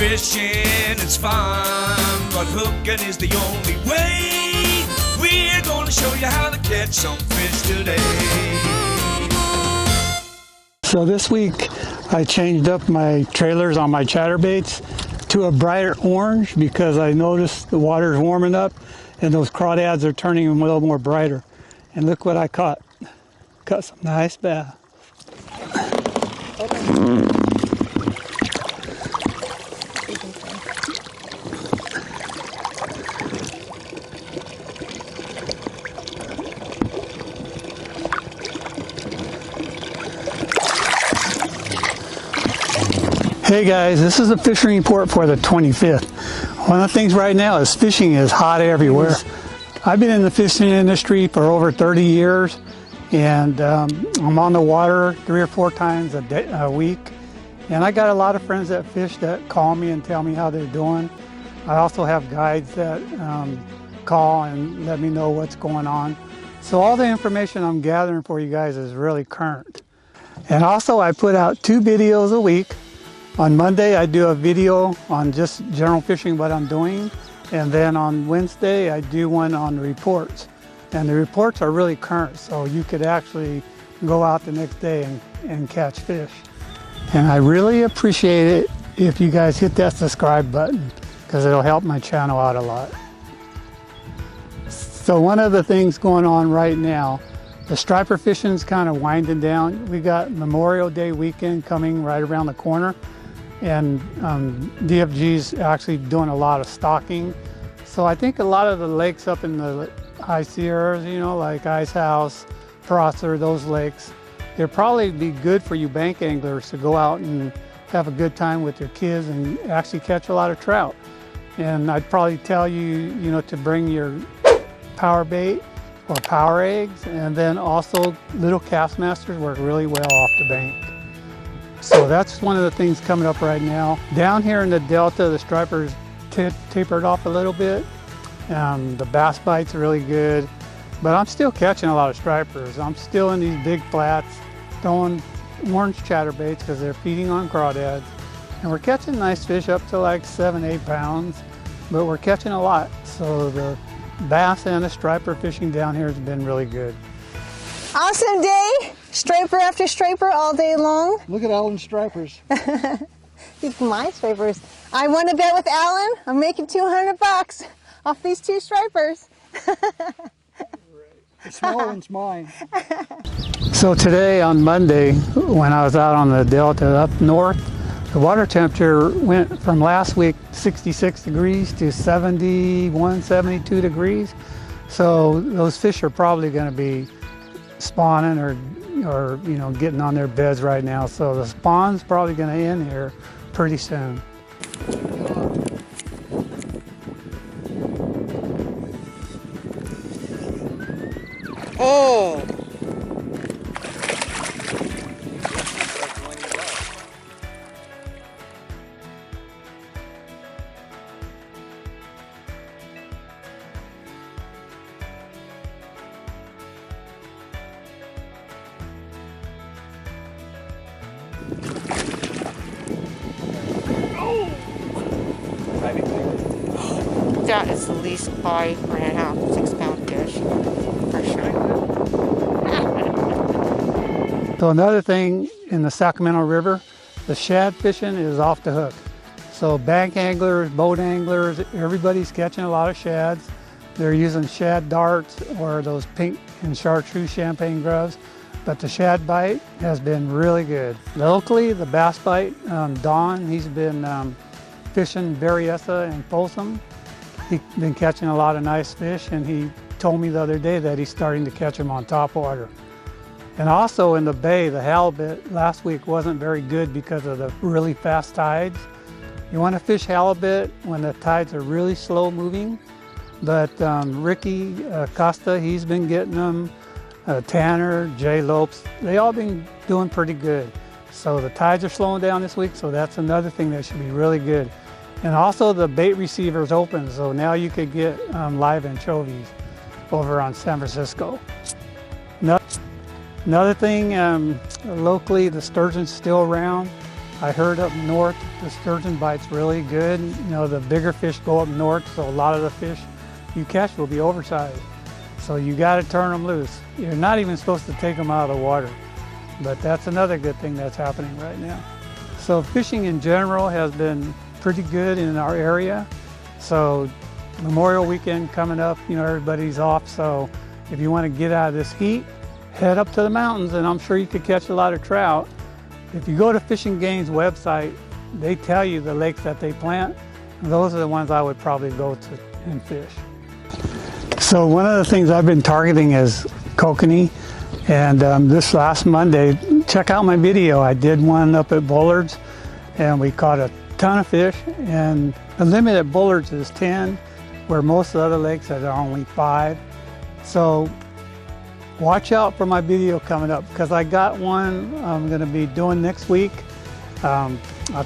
Fishing is fun, but hooking is the only way. We're gonna show you how to catch some fish today. So this week I changed up my trailers on my chatterbaits to a brighter orange because I noticed the water's warming up and those crawdads are turning a little more brighter. And look what I caught. Caught some nice bass. Hey guys, this is a fishing report for the 25th. One of the things right now is fishing is hot everywhere. I've been in the fishing industry for over 30 years and I'm on the water 3 or 4 times a week. And I got a lot of friends that fish that call me and tell me how they're doing. I also have guides that call and let me know what's going on. So all the information I'm gathering for you guys is really current. And also I put out 2 videos a week. On Monday, I do a video on just general fishing, what I'm doing. And then on Wednesday, I do one on reports. And the reports are really current, so you could actually go out the next day and catch fish. And I really appreciate it if you guys hit that subscribe button, because it'll help my channel out a lot. So one of the things going on right now, the striper fishing's kind of winding down. We got Memorial Day weekend coming right around the corner. And DFG's actually doing a lot of stocking. So I think a lot of the lakes up in the high Sierras, you know, like Ice House, Prosser, those lakes, they'll probably be good for you bank anglers to go out and have a good time with your kids and actually catch a lot of trout. And I'd probably tell you, you know, to bring your power bait or power eggs, and then also little Castmasters work really well off the bank. So that's one of the things coming up right now. Down here in the Delta, the stripers tapered off a little bit. The bass bites are really good, but I'm still catching a lot of stripers. I'm still in these big flats, throwing orange chatterbaits because they're feeding on crawdads. And we're catching nice fish up to like 7-8 pounds, but we're catching a lot. So the bass and the striper fishing down here has been really good. Awesome day, striper after striper all day long. Look at Alan's stripers. These are my stripers. I won a bet with Alan. I'm making $200 off these 2 stripers. The small one's mine. So today on Monday, when I was out on the Delta up north, the water temperature went from last week 66 degrees to 71, 72 degrees. So those fish are probably going to be spawning or you know, getting on their beds right now. So the spawn's probably going to end here pretty soon. Oh! That is the least 5.5, 6 pound fish, for sure. So another thing in the Sacramento River, the shad fishing is off the hook. So bank anglers, boat anglers, everybody's catching a lot of shads. They're using shad darts or those pink and chartreuse champagne grubs, but the shad bite has been really good. Locally, the bass bite, Don, he's been fishing berryessa and Folsom. He's been catching a lot of nice fish, and he told me the other day that he's starting to catch them on top water. And also in the bay, the halibut last week wasn't very good because of the really fast tides. You want to fish halibut when the tides are really slow moving, but Ricky Costa, he's been getting them. Tanner, Jay Lopes, they all been doing pretty good. So the tides are slowing down this week, so that's another thing that should be really good. And also the bait receiver's open, so now you could get live anchovies over on San Francisco. Another thing, locally the sturgeon's still around. I heard up north the sturgeon bite's really good. You know, the bigger fish go up north, so a lot of the fish you catch will be oversized. So you got to turn them loose. You're not even supposed to take them out of the water, but that's another good thing that's happening right now. So fishing in general has been pretty good in our area. So Memorial Weekend coming up, you know, everybody's off. So if you want to get out of this heat, head up to the mountains, and I'm sure you could catch a lot of trout. If you go to Fishing Game's website, they tell you the lakes that they plant. Those are the ones I would probably go to and fish. So one of the things I've been targeting is kokanee, and this last Monday, check out my video. I did one up at Bullards, and we caught a ton of fish, and the limit at Bullards is 10, where most of the other lakes are only 5. So watch out for my video coming up, because I got one I'm going to be doing next week. I'll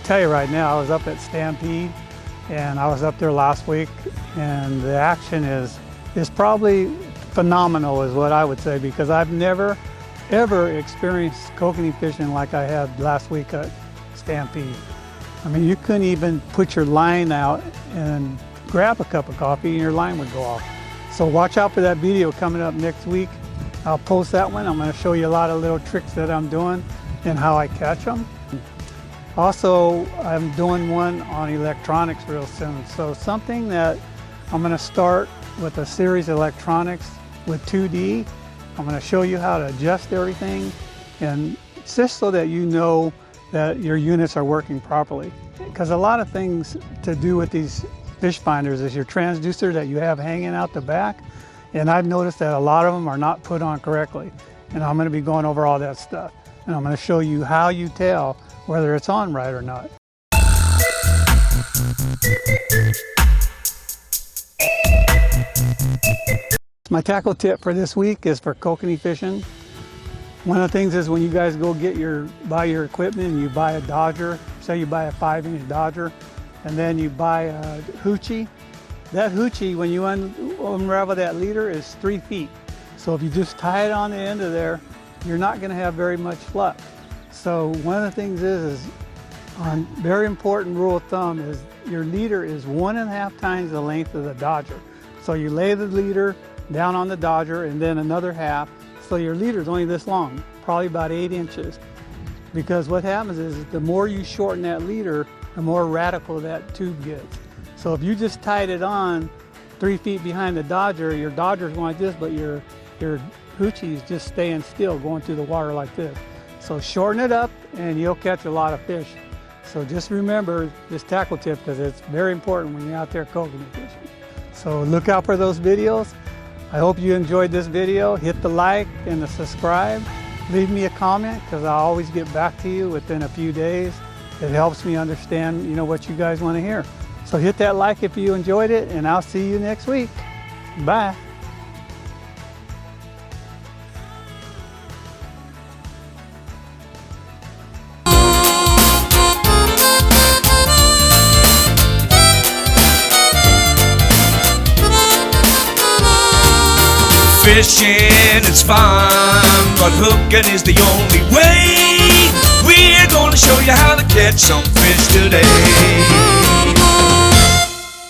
tell you right now, I was up at Stampede, and I was up there last week, and the action is probably phenomenal, is what I would say, because I've never ever experienced kokanee fishing like I had last week at Stampede. I mean, you couldn't even put your line out and grab a cup of coffee and your line would go off. So watch out for that video coming up next week. I'll post that one. I'm going to show you a lot of little tricks that I'm doing and how I catch them. Also, I'm doing one on electronics real soon. So something that I'm going to start with a series of electronics with 2D. I'm going to show you how to adjust everything, and just so that you know that your units are working properly. Because a lot of things to do with these fish finders is your transducer that you have hanging out the back, and I've noticed that a lot of them are not put on correctly, and I'm going to be going over all that stuff, and I'm going to show you how you tell whether it's on right or not. My tackle tip for this week is for kokanee fishing. One of the things is when you guys go buy your equipment and you buy a dodger, say you buy a 5-inch dodger, and then you buy a hoochie. That hoochie, when you unravel that leader, is 3 feet. So if you just tie it on the end of there, you're not going to have very much fluff. So one of the things is on very important rule of thumb is your leader is 1.5 times the length of the dodger. So you lay the leader down on the dodger and then another half. So your leader is only this long, probably about 8 inches. Because what happens is the more you shorten that leader, the more radical that tube gets. So if you just tied it on 3 feet behind the dodger, your dodger's going like this, but your hoochie is just staying still, going through the water like this. So shorten it up and you'll catch a lot of fish. So just remember this tackle tip, because it's very important when you're out there kokanee fishing. So look out for those videos. I hope you enjoyed this video. Hit the like and the subscribe. Leave me a comment, because I'll always get back to you within a few days. It helps me understand, you know, what you guys want to hear. So hit that like if you enjoyed it, and I'll see you next week. Bye. Fishing is fun, but hooking is the only way. We're gonna show you how to catch some fish today.